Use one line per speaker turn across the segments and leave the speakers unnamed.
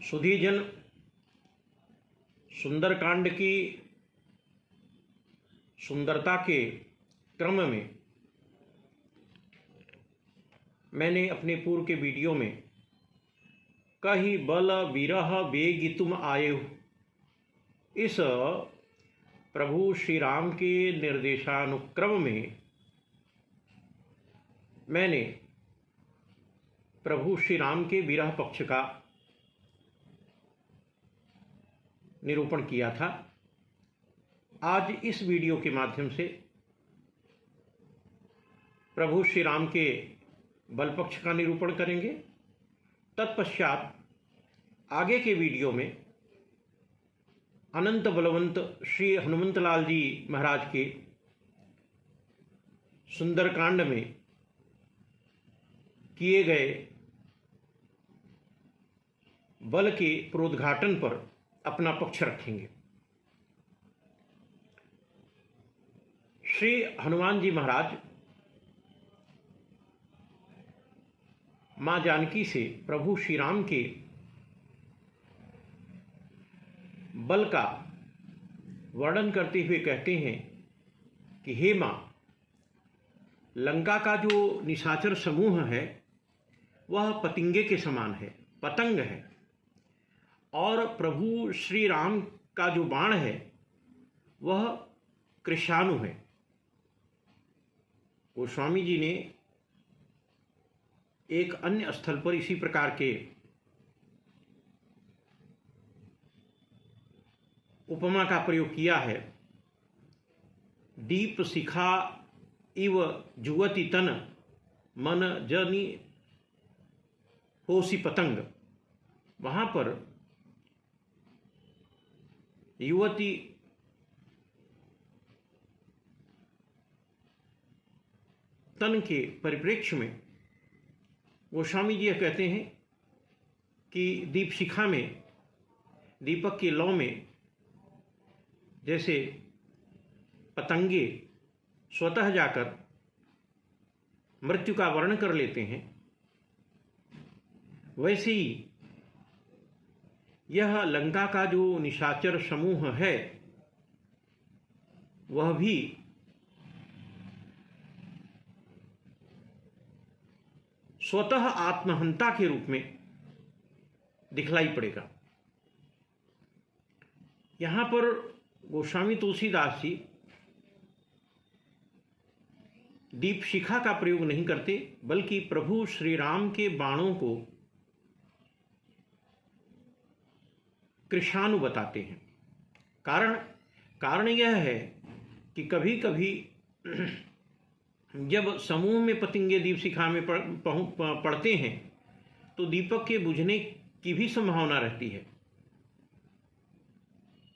सुधीजन, सुंदरकांड की सुंदरता के क्रम में मैंने अपने पूर्व के वीडियो में कही बल विरह बेगी तुम आये इस प्रभु श्री राम के निर्देशानुक्रम में मैंने प्रभु श्री राम के विरह पक्ष का निरूपण किया था। आज इस वीडियो के माध्यम से प्रभु श्री राम के बल पक्ष का निरूपण करेंगे। तत्पश्चात आगे के वीडियो में अनंत बलवंत श्री हनुमंतलाल जी महाराज के सुंदरकांड में किए गए बल के प्रोद्घाटन पर अपना पक्ष रखेंगे। श्री हनुमान जी महाराज मां जानकी से प्रभु श्री राम के बल का वर्णन करते हुए कहते हैं कि हे मां, लंका का जो निशाचर समूह है वह पतंगे के समान है, पतंग है, और प्रभु श्री राम का जो बाण है वह कृशाणु है। गोस्वामी जी ने एक अन्य स्थल पर इसी प्रकार के उपमा का प्रयोग किया है। दीप शिखा इव जुवती तन मन जनी होसी पतंग। वहाँ पर युवती तन के परिप्रेक्ष्य में गोस्वामी जी यह कहते हैं कि दीप शिखा में, दीपक के लौ में जैसे पतंगे स्वतः जाकर मृत्यु का वर्ण कर लेते हैं, वैसे ही यह लंका का जो निशाचर समूह है वह भी स्वतः आत्महंता के रूप में दिखलाई पड़ेगा। यहाँ पर गोस्वामी तुलसीदास जी दीप शिखा का प्रयोग नहीं करते, बल्कि प्रभु श्री राम के बाणों को कृशाणु बताते हैं। कारण यह है कि कभी कभी जब समूह में पतंगे दीप शिखा में पड़ते हैं तो दीपक के बुझने की भी संभावना रहती है,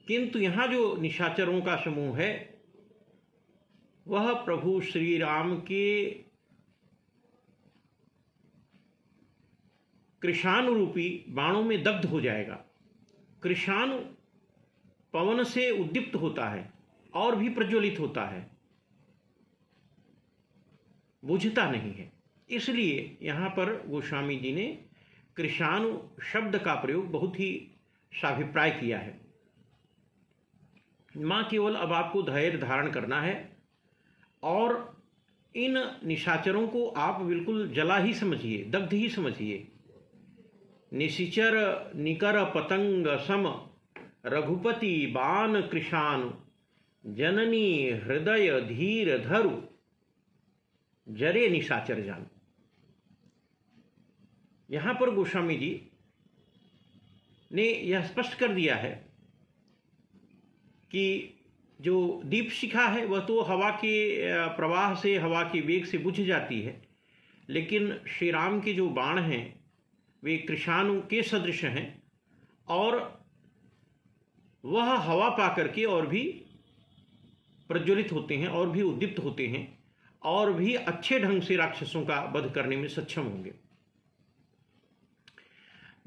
किंतु यहाँ जो निशाचरों का समूह है वह प्रभु श्री राम के कृशाणु रूपी बाणों में दग्ध हो जाएगा। कृशाणु पवन से उद्दीप्त होता है और भी प्रज्वलित होता है, बुझता नहीं है। इसलिए यहाँ पर गोस्वामी जी ने कृशाणु शब्द का प्रयोग बहुत ही साभिप्राय किया है। माँ केवल अब आपको धैर्य धारण करना है और इन निशाचरों को आप बिल्कुल जला ही समझिए, दग्ध ही समझिए। निशिचर निकर पतंग सम रघुपति बाण कृशाणु जननी हृदय धीर धरु जरे निशाचर जान। यहाँ पर गोस्वामी जी ने यह स्पष्ट कर दिया है कि जो दीप शिखा है वह तो हवा के प्रवाह से, हवा के वेग से बुझ जाती है, लेकिन श्री राम के जो बाण हैं वे कृशाणु के सदृश हैं और वह हवा पा करके और भी प्रज्वलित होते हैं और भी उद्दीप्त होते हैं और भी अच्छे ढंग से राक्षसों का वध करने में सक्षम होंगे।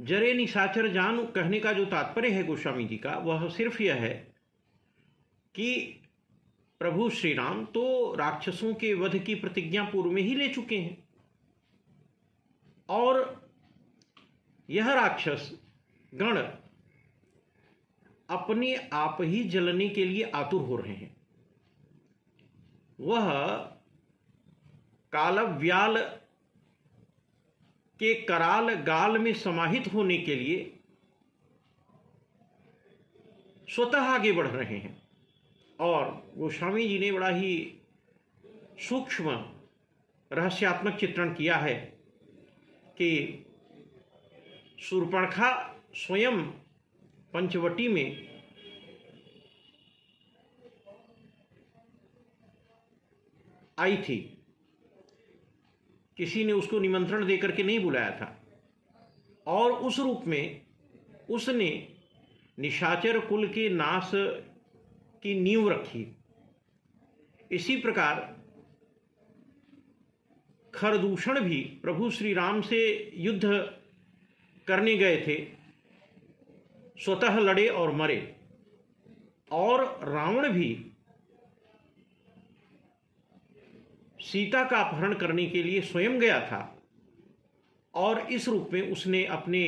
जरे निशाचर जान कहने का जो तात्पर्य है गोस्वामी जी का वह सिर्फ यह है कि प्रभु श्री राम तो राक्षसों के वध की प्रतिज्ञा पूर्व में ही ले चुके हैं और यह राक्षस गण अपने आप ही जलने के लिए आतुर हो रहे हैं। वह कालव्याल के कराल गाल में समाहित होने के लिए स्वतः आगे बढ़ रहे हैं। और गोस्वामी जी ने बड़ा ही सूक्ष्म रहस्यात्मक चित्रण किया है कि शूर्पणखा स्वयं पंचवटी में आई थी, किसी ने उसको निमंत्रण देकर के नहीं बुलाया था, और उस रूप में उसने निशाचर कुल के नाश की नींव रखी। इसी प्रकार खरदूषण भी प्रभु श्री राम से युद्ध करने गए थे, स्वतः लड़े और मरे। और रावण भी सीता का अपहरण करने के लिए स्वयं गया था, और इस रूप में उसने अपने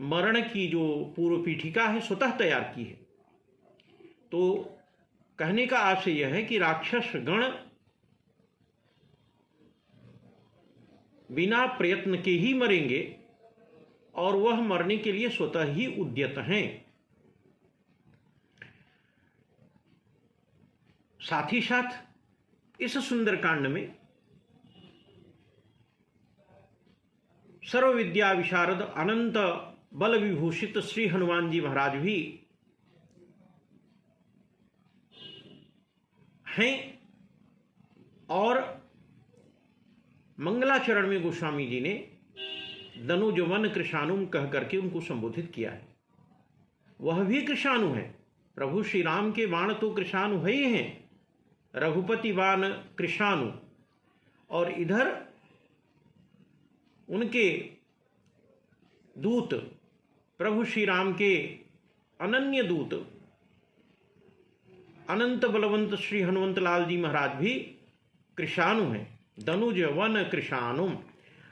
मरण की जो पूर्व पीठिका है स्वतः तैयार की है। तो कहने का आशय यह है कि राक्षस गण बिना प्रयत्न के ही मरेंगे, और वह मरने के लिए स्वतः ही उद्यत हैं। साथ ही साथ इस सुंदर कांड में सर्व विद्या विशारद अनंत बल विभूषित श्री हनुमान जी महाराज भी हैं। और मंगलाचरण में गोस्वामी जी ने दनुजवन कृशानुम कह करके उनको संबोधित किया है। वह भी कृशानु है। प्रभु श्री राम के बाण तो कृशानु है ही हैं, रघुपति बाण कृशानु, और इधर उनके दूत प्रभु श्री राम के अनन्य दूत अनंत बलवंत श्री हनुमंत लाल जी महाराज भी कृशानु हैं। दनुज वन कृशानुम,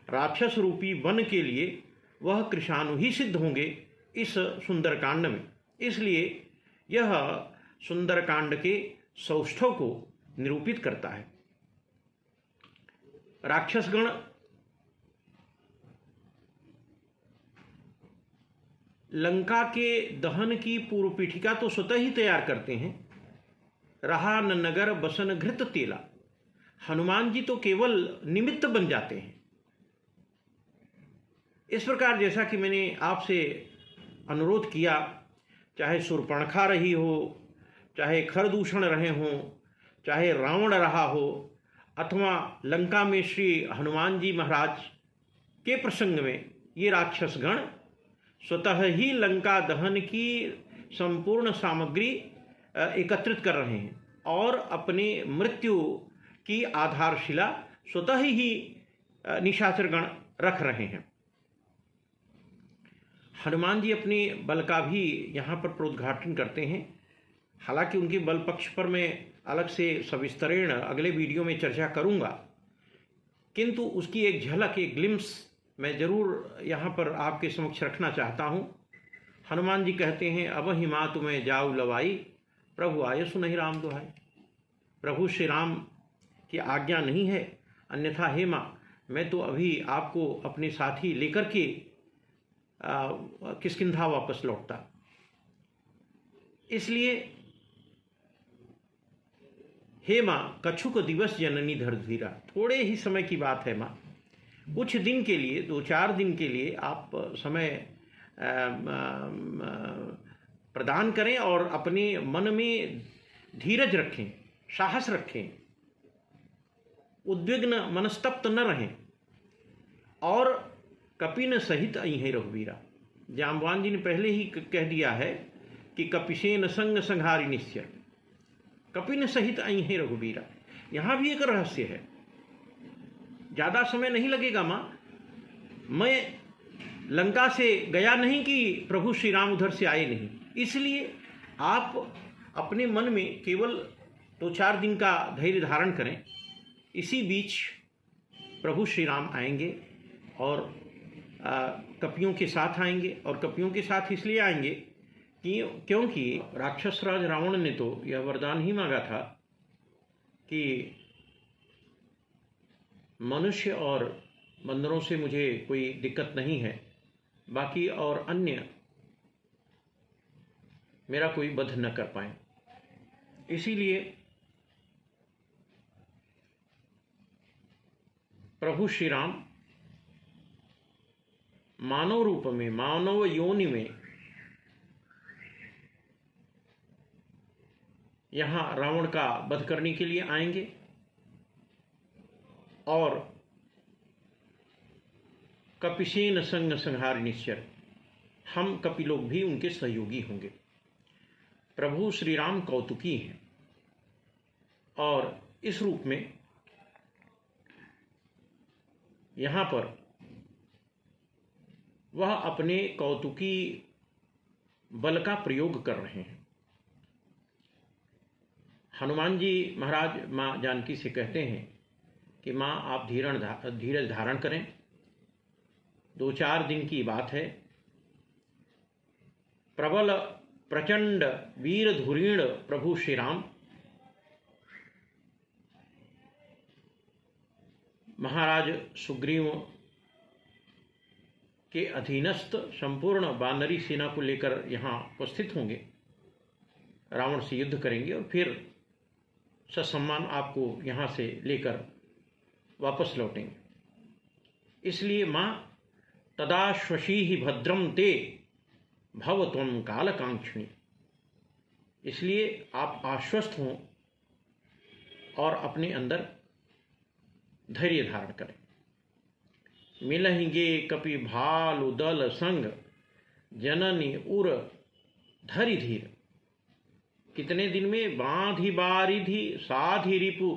राक्षस रूपी वन के लिए वह कृशानु ही सिद्ध होंगे इस सुंदरकांड में। इसलिए यह सुंदरकांड के सौष्ठव को निरूपित करता है। राक्षसगण लंका के दहन की पूर्व पीठिका तो स्वतः ही तैयार करते हैं। रहा न नगर बसन घृत तेला, हनुमान जी तो केवल निमित्त बन जाते हैं। इस प्रकार जैसा कि मैंने आपसे अनुरोध किया, चाहे शूर्पणखा रही हो, चाहे खरदूषण रहे हों, चाहे रावण रहा हो, अथवा लंका में श्री हनुमान जी महाराज के प्रसंग में ये राक्षसगण स्वतः ही लंका दहन की संपूर्ण सामग्री एकत्रित कर रहे हैं और अपने मृत्यु की आधारशिला स्वतः ही निशाचरगण रख रहे हैं। हनुमान जी अपने बल का भी यहाँ पर प्रोद्घाटन करते हैं। हालांकि उनके बल पक्ष पर मैं अलग से सविस्तरेण अगले वीडियो में चर्चा करूँगा, किंतु उसकी एक झलक, एक ग्लिम्स मैं जरूर यहाँ पर आपके समक्ष रखना चाहता हूँ। हनुमान जी कहते हैं, अब ही माँ तुम्हें जाऊ लवाई, प्रभु आये सुनहि राम दुहाई। प्रभु श्री राम की आज्ञा नहीं है, अन्यथा हे माँ मैं तो अभी आपको अपने साथी लेकर के किष्किंधा वापस लौटता। इसलिए हे माँ कछुक दिवस जननी धरधीरा, थोड़े ही समय की बात है माँ, कुछ दिन के लिए, 2-4 दिन के लिए आप समय प्रदान करें और अपने मन में धीरज रखें, साहस रखें, उद्विग्न मनस्तप्त न रहें। और कपिन सहित अहीं रघुवीरा, जाम्बवान जी ने पहले ही कह दिया है कि कपिसेन संग संहारी निश्चय, कपिन सहित अहीं रघुवीरा। यहाँ भी एक रहस्य है, ज़्यादा समय नहीं लगेगा माँ। मैं लंका से गया नहीं कि प्रभु श्री राम उधर से आए नहीं, इसलिए आप अपने मन में केवल 2-4 दिन का धैर्य धारण करें। इसी बीच प्रभु श्री राम आएंगे और कपियों के साथ आएंगे। और कपियों के साथ इसलिए आएंगे क्योंकि राक्षस राज रावण ने तो यह वरदान ही मांगा था कि मनुष्य और बंदरों से मुझे कोई दिक्कत नहीं है, बाकी और अन्य मेरा कोई वध न कर पाए। इसीलिए प्रभु श्री राम मानव रूप में, मानव योनि में यहाँ रावण का वध करने के लिए आएंगे और कपिसेन संग संहार निश्चर, हम कपि लोग भी उनके सहयोगी होंगे। प्रभु श्री राम कौतुकी हैं और इस रूप में यहाँ पर वह अपने कौतुकी बल का प्रयोग कर रहे हैं। हनुमान जी महाराज माँ जानकी से कहते हैं कि माँ आप धीरज धारण करें, 2-4 दिन की बात है। प्रबल प्रचंड वीर धुरीण प्रभु श्री राम महाराज सुग्रीव के अधीनस्थ संपूर्ण वानरी सेना को लेकर यहाँ उपस्थित होंगे, रावण से युद्ध करेंगे और फिर ससम्मान आपको यहाँ से लेकर वापस लौटेंगे। इसलिए माँ तदा श्वशी ही भद्रम ते भव त्वं कालकांक्षिणी, इसलिए आप आश्वस्त हों और अपने अंदर धैर्य धारण करें। मिलहिंगे कपि भालु दल संग, जननी उर धरि धीर। कितने दिन में? बांधि बारिधि साधि रिपु,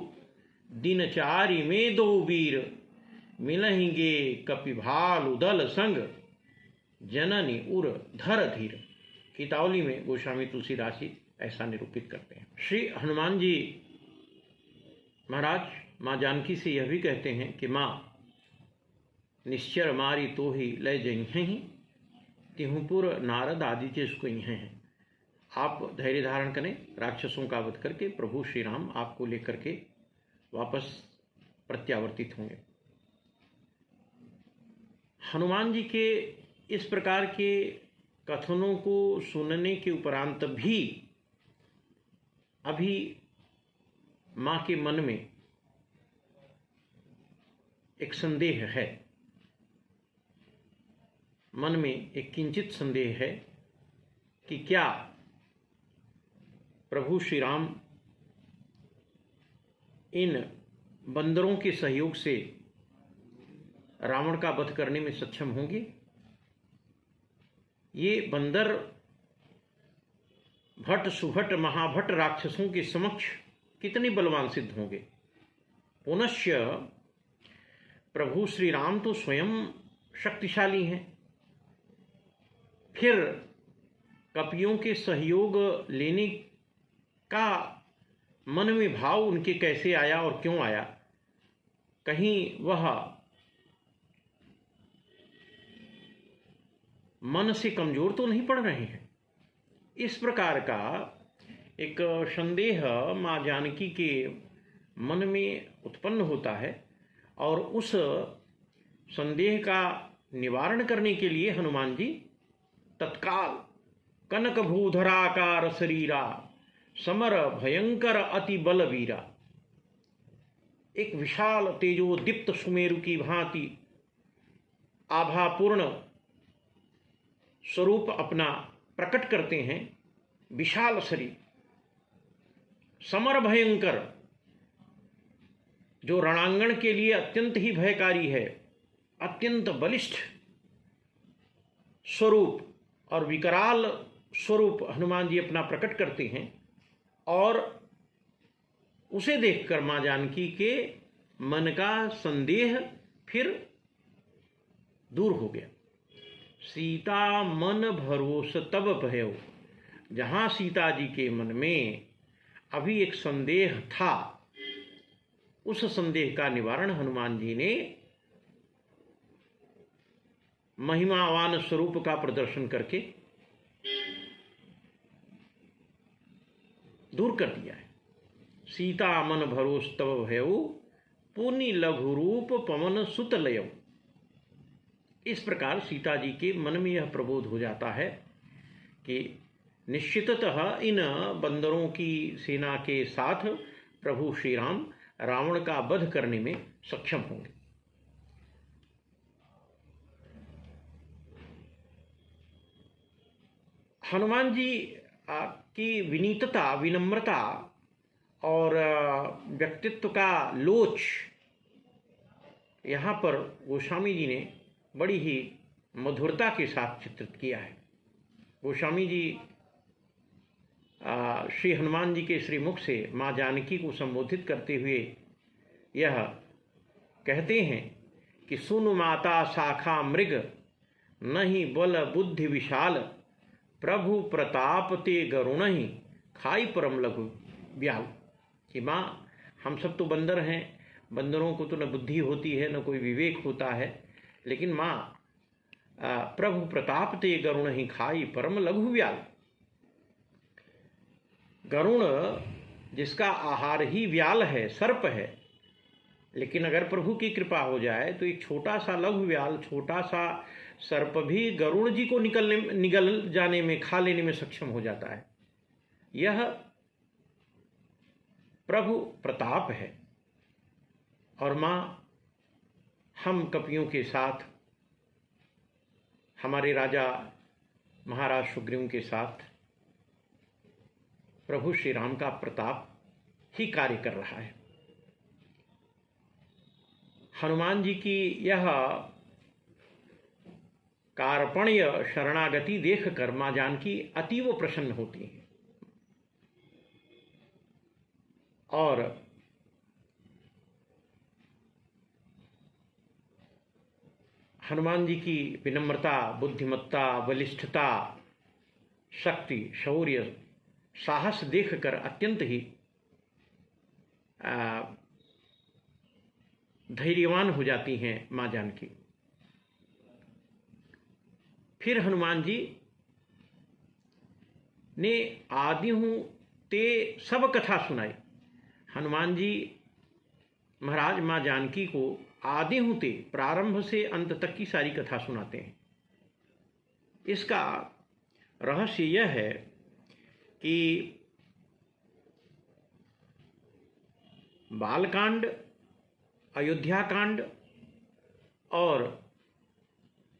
दिनचारी में 2 वीर। मिलहिंगे कपि भालु दल संग, जननी उर धर धीर। गीतावली में गोस्वामी तुलसीदास जी ऐसा निरूपित करते हैं। श्री हनुमान जी महाराज माँ जानकी से यह भी कहते हैं कि माँ निश्चर मारी तो ही लय जही, तिहुपुर नारद आदि जिसको हैं। आप धैर्य धारण करें, राक्षसों का वध करके प्रभु श्री राम आपको लेकर के वापस प्रत्यावर्तित होंगे। हनुमान जी के इस प्रकार के कथनों को सुनने के उपरांत भी अभी माँ के मन में एक संदेह है, मन में एक किंचित संदेह है कि क्या प्रभु श्री राम इन बंदरों के सहयोग से रावण का वध करने में सक्षम होंगे। ये बंदर भट्ट सुभट महाभट्ट राक्षसों के समक्ष कितने बलवान सिद्ध होंगे। पुनश्च प्रभु श्री राम तो स्वयं शक्तिशाली हैं, फिर कपियों के सहयोग लेने का मन में भाव उनके कैसे आया और क्यों आया? कहीं वह मन से कमजोर तो नहीं पड़ रहे हैं? इस प्रकार का एक संदेह माँ जानकी के मन में उत्पन्न होता है और उस संदेह का निवारण करने के लिए हनुमान जी तत्काल कनक भूधराकार शरीरा समर भयंकर अति बलवीरा, एक विशाल तेजो दीप्त सुमेरु की भांति आभापूर्ण स्वरूप अपना प्रकट करते हैं। विशाल शरीर, समर भयंकर, जो रणांगण के लिए अत्यंत ही भयकारी है, अत्यंत बलिष्ठ स्वरूप और विकराल स्वरूप हनुमान जी अपना प्रकट करते हैं। और उसे देखकर माँ जानकी के मन का संदेह फिर दूर हो गया। सीता मन भरोस तब भयो, जहाँ सीता जी के मन में अभी एक संदेह था, उस संदेह का निवारण हनुमान जी ने महिमावान स्वरूप का प्रदर्शन करके दूर कर दिया है। सीता मन भरोस तव भयऊ पुनि लघु रूप पवन सुत लयऊ। इस प्रकार सीता जी के मन में यह प्रबोध हो जाता है कि निश्चिततः इन बंदरों की सेना के साथ प्रभु श्री राम रावण का वध करने में सक्षम होंगे। हनुमान जी की विनीतता, विनम्रता और व्यक्तित्व का लोच यहाँ पर गोस्वामी जी ने बड़ी ही मधुरता के साथ चित्रित किया है। गोस्वामी जी श्री हनुमान जी के श्रीमुख से माँ जानकी को संबोधित करते हुए यह कहते हैं कि सुनु माता शाखा मृग नहीं बल बुद्धि विशाल प्रभु प्रताप ते गरुण ही खाई परम लघु ब्याल। कि माँ, हम सब तो बंदर हैं, बंदरों को तो न बुद्धि होती है न कोई विवेक होता है, लेकिन माँ प्रभु प्रताप ते गरुण ही खाई परम लघु ब्याल। गरुण जिसका आहार ही व्याल है, सर्प है, लेकिन अगर प्रभु की कृपा हो जाए तो एक छोटा सा लघु व्याल, छोटा सा सर्प भी गरुण जी को निगल जाने में, खा लेने में सक्षम हो जाता है। यह प्रभु प्रताप है। और माँ, हम कपियों के साथ, हमारे राजा महाराज सुग्रीव के साथ प्रभु श्री राम का प्रताप ही कार्य कर रहा है। हनुमान जी की यह कार्पण्य शरणागति देखकर माँ जानकी अतीव प्रसन्न होती हैं और हनुमान जी की विनम्रता, बुद्धिमत्ता, बलिष्ठता, शक्ति, शौर्य, साहस देखकर अत्यंत ही धैर्यवान हो जाती हैं माँ जानकी। फिर हनुमान जी ने आदिहूँ ते सब कथा सुनाई। हनुमान जी महाराज माँ जानकी को आदिहूँ ते, प्रारंभ से अंत तक की सारी कथा सुनाते हैं। इसका रहस्य यह है कि बालकांड, अयोध्या कांड और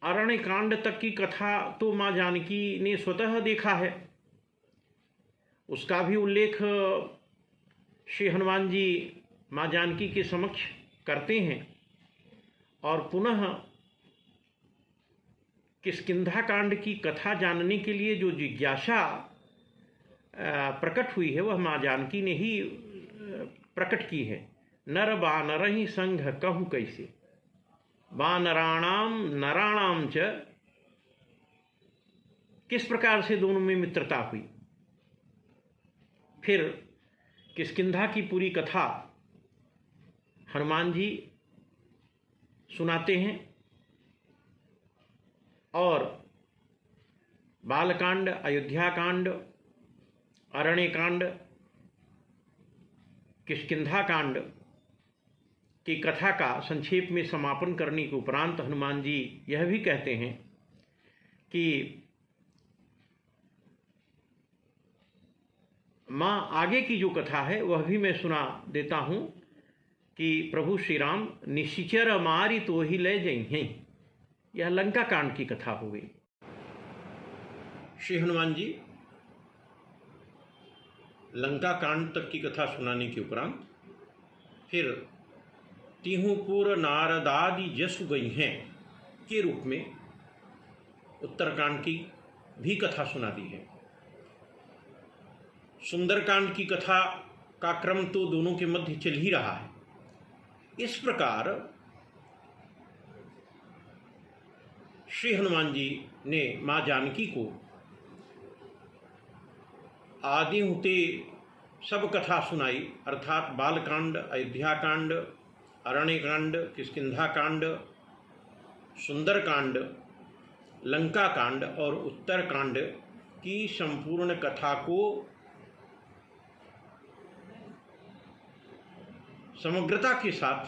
अरण्य कांड तक की कथा तो माँ जानकी ने स्वतः देखा है, उसका भी उल्लेख श्री हनुमान जी माँ जानकी के समक्ष करते हैं। और पुनः किष्किंधा कांड की कथा जानने के लिए जो जिज्ञासा प्रकट हुई है वह माँ जानकी ने ही प्रकट की है। नर बानर ही संघ कहु कैसे, वानराणाम नराणाम च, किस प्रकार से दोनों में मित्रता हुई। फिर किष्किंधा की पूरी कथा हनुमान जी सुनाते हैं और बालकांड, अयोध्या कांड, अरण्य कांड, किष्किंधा कांड की कथा का संक्षेप में समापन करने के उपरांत हनुमान जी यह भी कहते हैं कि माँ आगे की जो कथा है वह भी मैं सुना देता हूँ कि प्रभु श्री राम निशिचर मारी तो ही ले जाइए। यह लंका कांड की कथा हो गई। श्री हनुमान जी लंका कांड तक की कथा सुनाने के उपरांत फिर तिहुपुर नारदादि जसु गई हैं के रूप में उत्तरकांड की भी कथा सुना दी है। सुंदरकांड की कथा का क्रम तो दोनों के मध्य चल ही रहा है। इस प्रकार श्री हनुमान जी ने माँ जानकी को आदि होते सब कथा सुनाई, अर्थात बालकांड, अयोध्या कांड, अरण्य कांड, किष्किंधा कांड, सुंदरकांड लंका कांड और उत्तर कांड की संपूर्ण कथा को समग्रता के साथ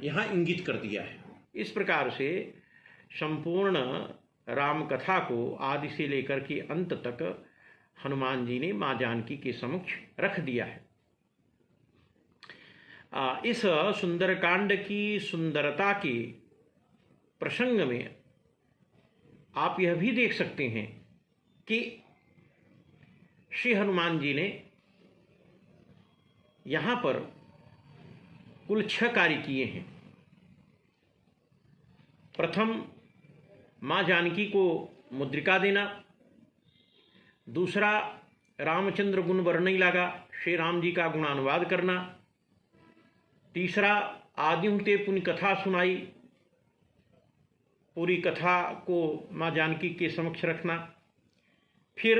यहाँ इंगित कर दिया है। इस प्रकार से संपूर्ण राम कथा को आदि से लेकर के अंत तक हनुमान जी ने माँ जानकी के समक्ष रख दिया है। इस सुंदरकांड की सुंदरता के प्रसंग में आप यह भी देख सकते हैं कि श्री हनुमान जी ने यहाँ पर कुल 6 कार्य किए हैं। प्रथम, माँ जानकी को मुद्रिका देना। दूसरा, रामचंद्र गुण वर्णई लागा, श्री राम जी का गुणानुवाद करना। तीसरा, आदिहुते पुण्य कथा सुनाई, पूरी कथा को माँ जानकी के समक्ष रखना। फिर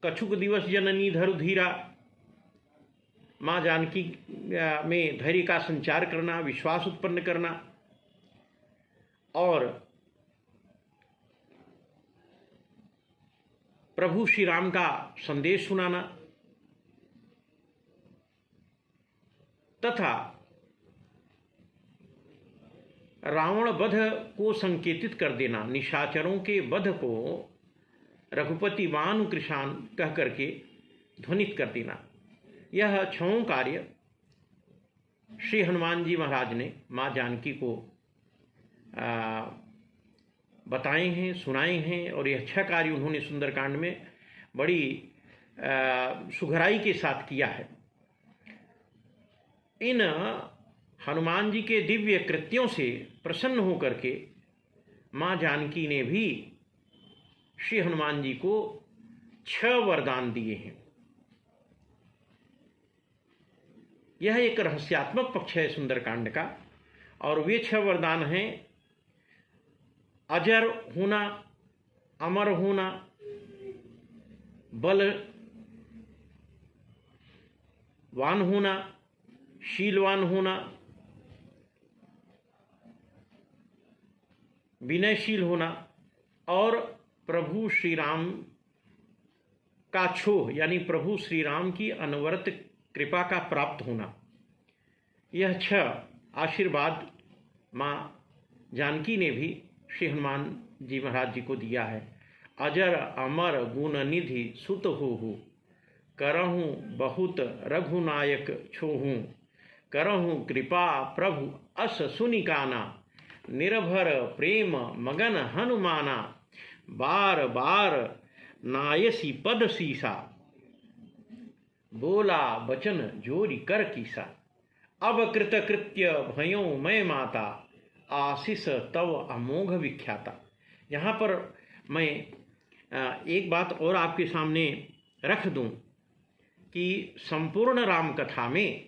कछुक दिवस जननी धरु धीरा, माँ जानकी में धैर्य का संचार करना, विश्वास उत्पन्न करना। और प्रभु श्री राम का संदेश सुनाना तथा रावण वध को संकेतित कर देना, निशाचरों के वध को रघुपति वानु कृशान कह करके ध्वनित कर देना। यह 6 कार्य श्री हनुमान जी महाराज ने माँ जानकी को बताए हैं, सुनाए हैं। और यह 6 कार्य उन्होंने सुंदरकांड में बड़ी सुघराई के साथ किया है। इन हनुमान जी के दिव्य कृत्यों से प्रसन्न होकर के माँ जानकी ने भी श्री हनुमान जी को 6 वरदान दिए हैं। यह एक रहस्यात्मक पक्ष है सुंदरकांड का। और वे 6 वरदान हैं: अजर होना, अमर होना, बलवान होना, शीलवान होना, विनयशील होना और प्रभु श्री राम का छोह यानी प्रभु श्री राम की अनवरत कृपा का प्राप्त होना। यह 6 आशीर्वाद माँ जानकी ने भी श्री हनुमान जी महाराज जी को दिया है। अजर अमर गुण निधि सुत हो, करहूँ बहुत रघुनायक छोहूँ, करहूँ कृपा प्रभु अस सुनिकाना, निर्भर प्रेम मगन हनुमाना, बार बार नायसी पद सीसा, बोला बचन जोरी कर कीसा, अब कृत कृत्य भयो मैं माता, आशीष तव अमोघ विख्याता। यहाँ पर मैं एक बात और आपके सामने रख दूं कि संपूर्ण राम कथा में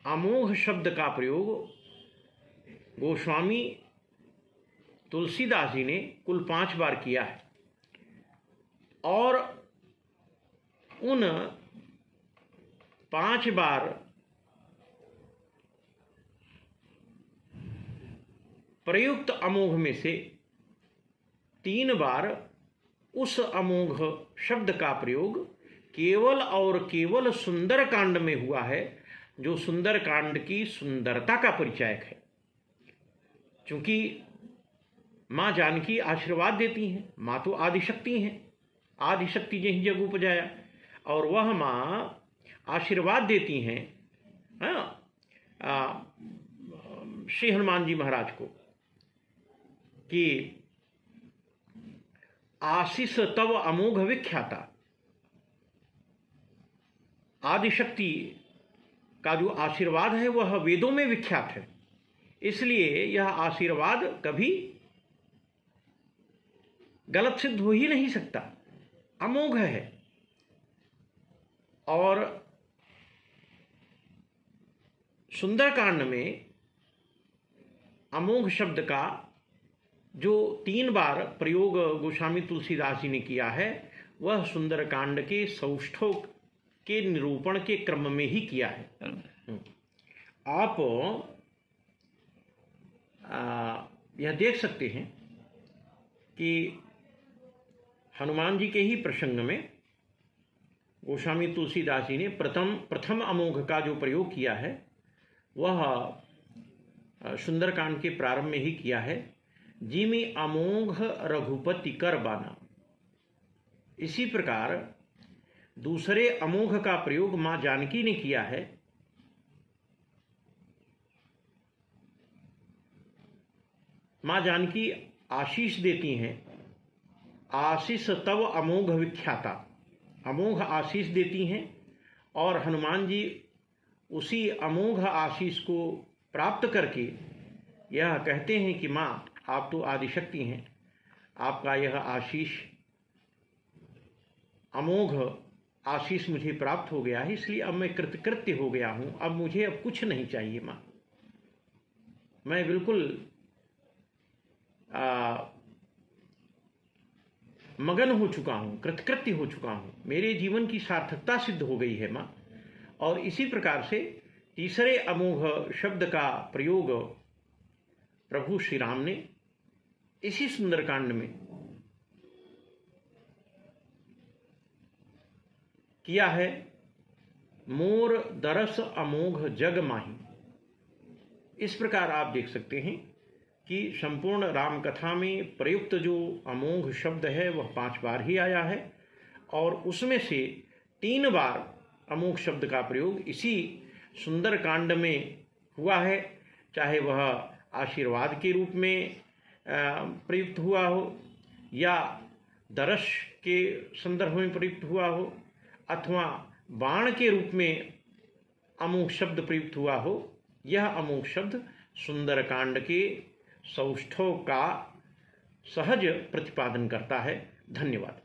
अमोघ शब्द का प्रयोग गोस्वामी तुलसीदास जी ने कुल 5 बार किया है। और उन 5 बार प्रयुक्त अमोघ में से 3 बार उस अमोघ शब्द का प्रयोग केवल और केवल सुंदरकांड में हुआ है, जो सुंदरकांड की सुंदरता का परिचायक है। क्योंकि माँ जानकी आशीर्वाद देती हैं, माँ तो आदिशक्ति हैं, आदिशक्ति जही जग उपजाया, और वह माँ आशीर्वाद देती हैं श्री हनुमान जी महाराज को कि आशीष तव अमोघ विख्याता। आदिशक्ति का जो आशीर्वाद है वह वेदों में विख्यात है, इसलिए यह आशीर्वाद कभी गलत सिद्ध हो ही नहीं सकता, अमोघ है। और सुंदरकांड में अमोघ शब्द का जो 3 बार प्रयोग गोस्वामी तुलसीदास जी ने किया है, वह सुंदरकांड के सौष्ठव के निरूपण के क्रम में ही किया है। आप यह देख सकते हैं कि हनुमान जी के ही प्रसंग में गोस्वामी तुलसीदास जी ने प्रथम अमोघ का जो प्रयोग किया है वह सुंदरकांड के प्रारंभ में ही किया है। जिमि अमोघ रघुपति कर बाना। इसी प्रकार दूसरे अमोघ का प्रयोग मां जानकी ने किया है। मां जानकी आशीष देती हैं, आशीष तव अमोघ विख्याता, अमोघ आशीष देती हैं और हनुमान जी उसी अमोघ आशीष को प्राप्त करके यह कहते हैं कि माँ आप तो आदिशक्ति हैं, आपका यह आशीष अमोघ आशीष मुझे प्राप्त हो गया है, इसलिए अब मैं कृतकृत्य हो गया हूँ, अब मुझे अब कुछ नहीं चाहिए माँ, मैं बिल्कुल मगन हो चुका हूँ, कृतकृत्य हो चुका हूँ, मेरे जीवन की सार्थकता सिद्ध हो गई है माँ। और इसी प्रकार से तीसरे अमोघ शब्द का प्रयोग प्रभु श्री राम ने इसी सुंदरकांड में किया है। मोर दरस अमोघ जग माही। इस प्रकार आप देख सकते हैं कि संपूर्ण राम कथा में प्रयुक्त जो अमोघ शब्द है वह 5 बार ही आया है और उसमें से 3 बार अमोघ शब्द का प्रयोग इसी सुंदरकांड में हुआ है, चाहे वह आशीर्वाद के रूप में प्रयुक्त हुआ हो या दर्श के संदर्भ में प्रयुक्त हुआ हो अथवा बाण के रूप में अमोघ शब्द प्रयुक्त हुआ हो। यह अमोघ शब्द सुंदरकांड के सौष्ठव का सहज प्रतिपादन करता है। धन्यवाद।